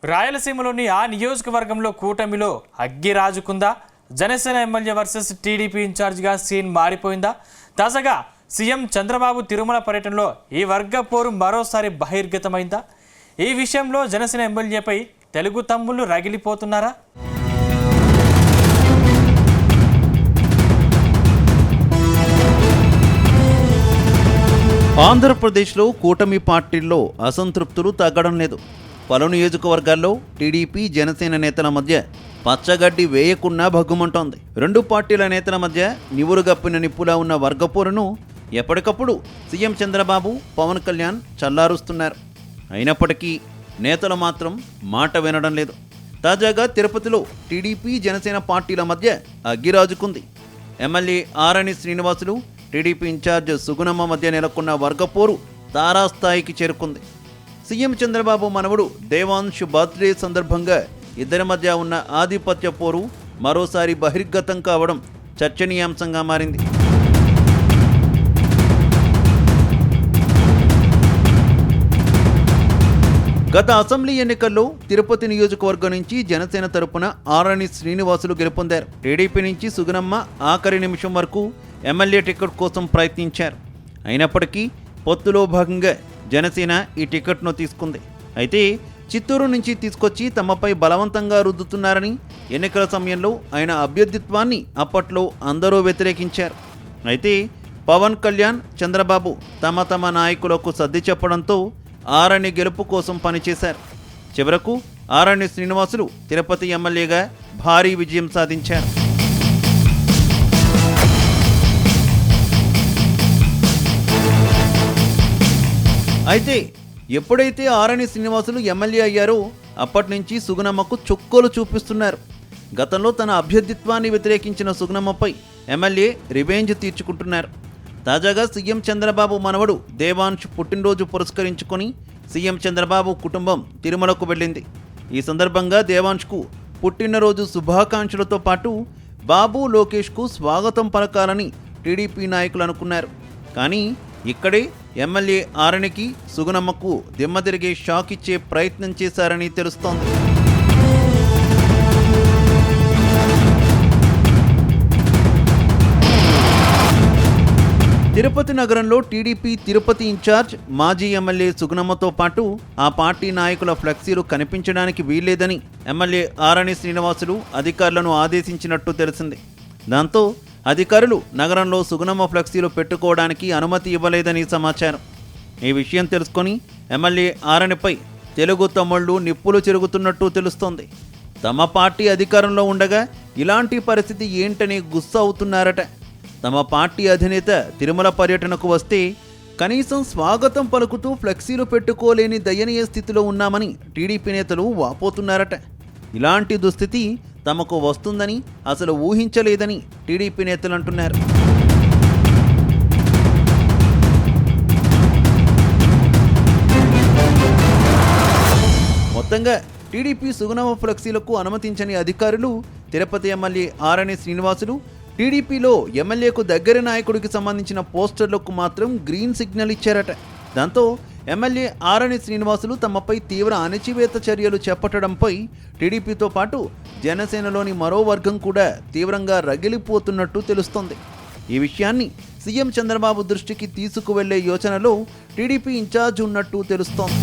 రాయలసీమలోని ఆ నియోజకవర్గంలో కూటమిలో అగ్గి రాజుకుందా? జనసేన ఎమ్మెల్యే వర్సెస్ టీడీపీ ఇన్ఛార్జిగా సీన్ మారిపోయిందా? తాజాగా సీఎం చంద్రబాబు తిరుమల పర్యటనలో ఈ వర్గ పోరు మరోసారి బహిర్గతమైందా? ఈ విషయంలో జనసేన ఎమ్మెల్యేపై తెలుగు తమ్ముళ్ళు రగిలిపోతున్నారా? ఆంధ్రప్రదేశ్లో కూటమి పార్టీల్లో అసంతృప్తులు తగ్గడం లేదు. పలు నియోజకవర్గాల్లో టీడీపీ జనసేన నేతల మధ్య పచ్చగడ్డి వేయకున్నా భగ్గుమంటోంది. రెండు పార్టీల నేతల మధ్య నివురుగప్పిన నిప్పులా ఉన్న వర్గపోరును ఎప్పటికప్పుడు సీఎం చంద్రబాబు, పవన్ కళ్యాణ్ చల్లారుస్తున్నారు. అయినప్పటికీ నేతలు మాత్రం మాట వినడం లేదు. తాజాగా తిరుపతిలో టీడీపీ జనసేన పార్టీల మధ్య అగ్గిరాజుకుంది. ఎమ్మెల్యే ఆరణి శ్రీనివాసులు, టీడీపీ ఇన్ఛార్జ్ సుగుణమ్మ మధ్య నెలకొన్న వర్గపోరు తారాస్థాయికి చేరుకుంది. సీఎం చంద్రబాబు మనవడు దేవాంశ్ బర్త్డే సందర్భంగా ఇద్దరి మధ్య ఉన్న ఆధిపత్య పోరు మరోసారి బహిర్గతం కావడం చర్చనీయాంశంగా మారింది. గత అసెంబ్లీ ఎన్నికల్లో తిరుపతి నియోజకవర్గం నుంచి జనసేన తరపున ఆరణి శ్రీనివాసులు గెలుపొందారు. టీడీపీ నుంచి సుగుణమ్మ ఆఖరి నిమిషం వరకు ఎమ్మెల్యే టికెట్ కోసం ప్రయత్నించారు. అయినప్పటికీ పొత్తులో భాగంగా జనసేన ఈ టికెట్ను తీసుకుంది. అయితే చిత్తూరు నుంచి తీసుకొచ్చి తమపై బలవంతంగా రుద్దుతున్నారని, ఎన్నికల సమయంలో ఆయన అభ్యర్థిత్వాన్ని అప్పట్లో అందరూ వ్యతిరేకించారు. అయితే పవన్ కళ్యాణ్, చంద్రబాబు తమ నాయకులకు సర్ది చెప్పడంతో ఆరణి గెలుపు కోసం పనిచేశారు. చివరకు ఆరణి శ్రీనివాసులు తిరుపతి ఎమ్మెల్యేగా భారీ విజయం సాధించారు. అయితే ఎప్పుడైతే ఆరణి శ్రీనివాసులు ఎమ్మెల్యే అయ్యారో అప్పటి నుంచి సుగుణమ్మకు చుక్కలు చూపిస్తున్నారు. గతంలో తన అభ్యర్థిత్వాన్ని వ్యతిరేకించిన సుగుణమ్మపై ఎమ్మెల్యే రివెంజ్ తీర్చుకుంటున్నారు. తాజాగా సీఎం చంద్రబాబు మనవడు దేవాంశ్ పుట్టినరోజు పురస్కరించుకొని సీఎం చంద్రబాబు కుటుంబం తిరుమలకు వెళ్ళింది. ఈ సందర్భంగా దేవాంశ్కు పుట్టినరోజు శుభాకాంక్షలతో పాటు బాబు లోకేష్కు స్వాగతం పలకాలని టీడీపీ నాయకులు అనుకున్నారు. కానీ ఇక్కడే ఎమ్మెల్యే ఆరణికి, సుగుణమ్మకు దిమ్మ తిరిగే షాక్ ఇచ్చే ప్రయత్నం చేశారని తెలుస్తోంది. తిరుపతి నగరంలో టీడీపీ తిరుపతి ఇన్ఛార్జ్ మాజీ ఎమ్మెల్యే సుగుణమ్మతో పాటు ఆ పార్టీ నాయకుల ఫ్లెక్సీలు కనిపించడానికి వీల్లేదని ఎమ్మెల్యే ఆరణి శ్రీనివాసులు అధికారులను ఆదేశించినట్టు తెలిసింది. దాంతో అధికారులు నగరంలో సుగుణమ్మ ఫ్లెక్సీలు పెట్టుకోవడానికి అనుమతి ఇవ్వలేదని సమాచారం. ఈ విషయం తెలుసుకొని ఎమ్మెల్యే ఆరణిపై తెలుగు తమ్ముళ్ళు నిప్పులు చెరుగుతున్నట్టు తెలుస్తోంది. తమ పార్టీ అధికారంలో ఉండగా ఇలాంటి పరిస్థితి ఏంటని గుస్సా అవుతున్నారట. తమ పార్టీ అధినేత తిరుమల పర్యటనకు వస్తే కనీసం స్వాగతం పలుకుతూ ఫ్లెక్సీలు పెట్టుకోలేని దయనీయ స్థితిలో ఉన్నామని టీడీపీ నేతలు వాపోతున్నారట. ఇలాంటి దుస్థితి తమకు వస్తుందని అసలు ఊహించలేదని టీడీపీ నేతలు అంటున్నారు. మొత్తంగా టీడీపీ సుగుణమ్మ ఫ్లెక్సీలకు అనుమతించని అధికారులు తిరుపతి ఎమ్మెల్యే ఆరణి శ్రీనివాసులు, టీడీపీలో ఎమ్మెల్యేకు దగ్గర నాయకుడికి సంబంధించిన పోస్టర్లకు మాత్రం గ్రీన్ సిగ్నల్ ఇచ్చారట. దాంతో ఎమ్మెల్యే ఆరణి శ్రీనివాసులు తమపై తీవ్ర అణచివేత చర్యలు చేపట్టడంపై టీడీపీతో పాటు జనసేనలోని మరో వర్గం కూడా తీవ్రంగా రగిలిపోతున్నట్టు తెలుస్తోంది. ఈ విషయాన్ని సీఎం చంద్రబాబు దృష్టికి తీసుకువెళ్లే యోచనలో టీడీపీ ఇన్ఛార్జ్ ఉన్నట్టు తెలుస్తోంది.